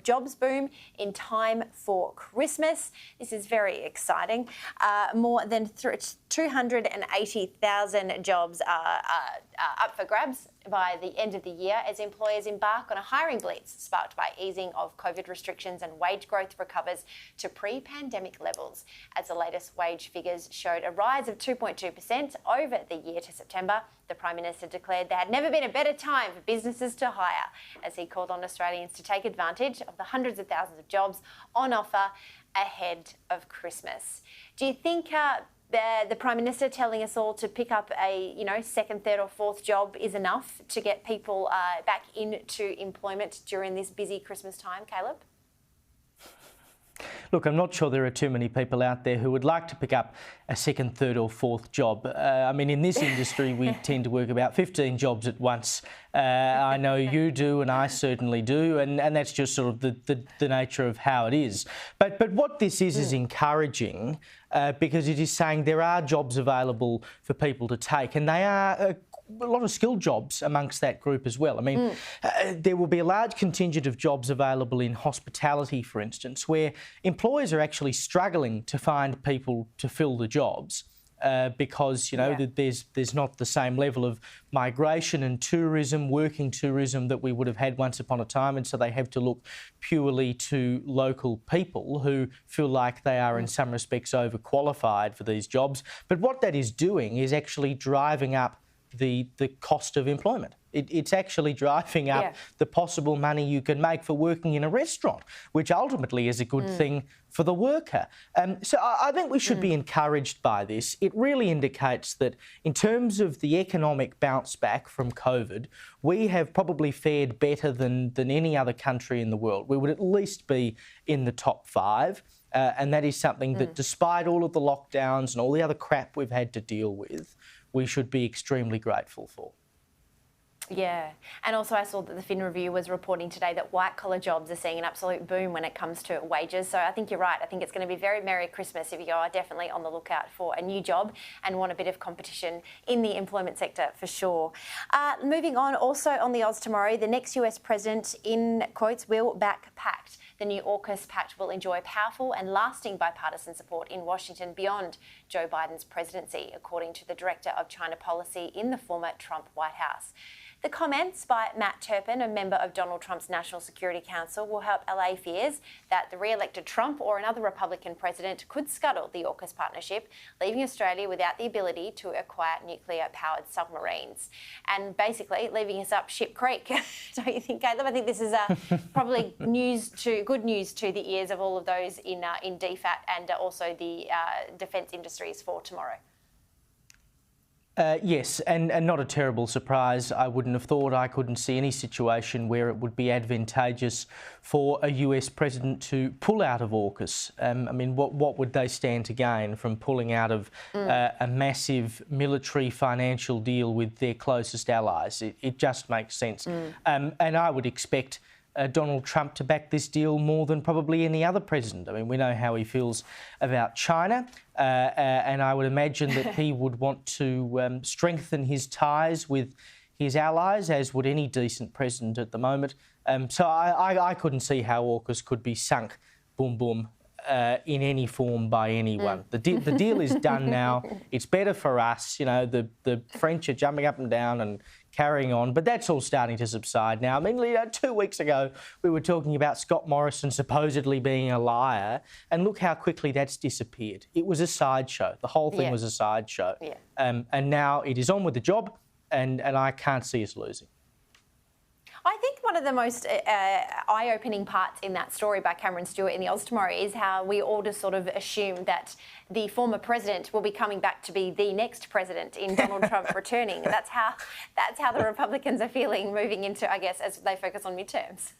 jobs boom in time for Christmas. This is very exciting. More than 280,000 jobs are up for grabs by the end of the year as employers embark on a hiring blitz sparked by easing of COVID restrictions and wage growth recovers to pre-pandemic levels. As the latest wage figures showed a rise of 2.2% over the year to September, the Prime Minister declared there had never been a better time for businesses to hire, as he called on Australians to take advantage of the hundreds of thousands of jobs on offer ahead of Christmas. Do you think the Prime Minister telling us all to pick up a second, third or fourth job is enough to get people back into employment during this busy Christmas time, Caleb? Look, I'm not sure there are too many people out there who would like to pick up a second, third or fourth job. I mean, in this industry, we tend to work about 15 jobs at once. I know you do and I certainly do, and that's just sort of the nature of how it is. But what this is encouraging because it is saying there are jobs available for people to take, and they are a lot of skilled jobs amongst that group as well. I mean, there will be a large contingent of jobs available in hospitality, for instance, where employers are actually struggling to find people to fill the jobs because, there's not the same level of migration and tourism, working tourism that we would have had once upon a time, and so they have to look purely to local people who feel like they are in some respects overqualified for these jobs. But what that is doing is actually driving up the cost of employment. It's actually driving up the possible money you can make for working in a restaurant, which ultimately is a good thing for the worker. So I think we should be encouraged by this. It really indicates that in terms of the economic bounce back from COVID, we have probably fared better than any other country in the world. We would at least be in the top 5. And that is something that, despite all of the lockdowns and all the other crap we've had to deal with, we should be extremely grateful for. Yeah, and also I saw that the Fin Review was reporting today that white-collar jobs are seeing an absolute boom when it comes to wages. So I think you're right. I think it's going to be very Merry Christmas if you are definitely on the lookout for a new job and want a bit of competition in the employment sector for sure. Moving on, also on the Oz tomorrow, the next US president, in quotes, will back pact. The new AUKUS pact will enjoy powerful and lasting bipartisan support in Washington beyond Joe Biden's presidency, according to the Director of China Policy in the former Trump White House. The comments by Matt Turpin, a member of Donald Trump's National Security Council, will help allay fears that the re-elected Trump or another Republican president could scuttle the AUKUS partnership, leaving Australia without the ability to acquire nuclear-powered submarines, and basically leaving us up ship creek. Don't you think, Caleb? I think this is probably good news to the ears of all of those in DFAT and also the defence industries for tomorrow. Yes, and not a terrible surprise. I wouldn't have thought. I couldn't see any situation where it would be advantageous for a US president to pull out of AUKUS. I mean, what would they stand to gain from pulling out of a massive military financial deal with their closest allies? It just makes sense. And I would expect Donald Trump to back this deal more than probably any other president. I mean, we know how he feels about China, and I would imagine that he would want to strengthen his ties with his allies, as would any decent president at the moment. So I couldn't see how AUKUS could be sunk, boom, boom, in any form by anyone. The deal is done now. It's better for us. You know, the French are jumping up and down and carrying on, but that's all starting to subside now. I mean, 2 weeks ago, we were talking about Scott Morrison supposedly being a liar, and look how quickly that's disappeared. It was a sideshow. The whole thing was a sideshow. And now it is on with the job, and I can't see us losing. I think one of the most eye-opening parts in that story by Cameron Stewart in the Oz tomorrow is how we all just sort of assume that the former president will be coming back to be the next president in Donald Trump returning. That's how the Republicans are feeling moving into, I guess, as they focus on midterms.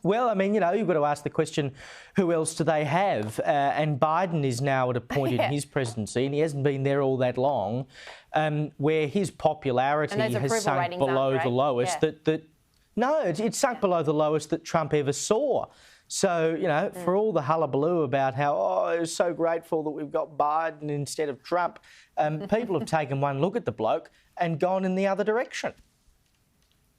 Well, I mean, you've got to ask the question, who else do they have? And Biden is now at a point in his presidency, and he hasn't been there all that long, where his popularity has sunk below the lowest it's sunk below the lowest that Trump ever saw. So, for all the hullabaloo about how, we're so grateful that we've got Biden instead of Trump, people have taken one look at the bloke and gone in the other direction.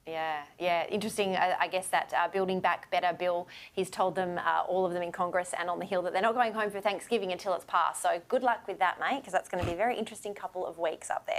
Yeah. Interesting. I guess that Building Back Better bill, he's told them, all of them in Congress and on the Hill, that they're not going home for Thanksgiving until it's passed. So good luck with that, mate, because that's going to be a very interesting couple of weeks up there.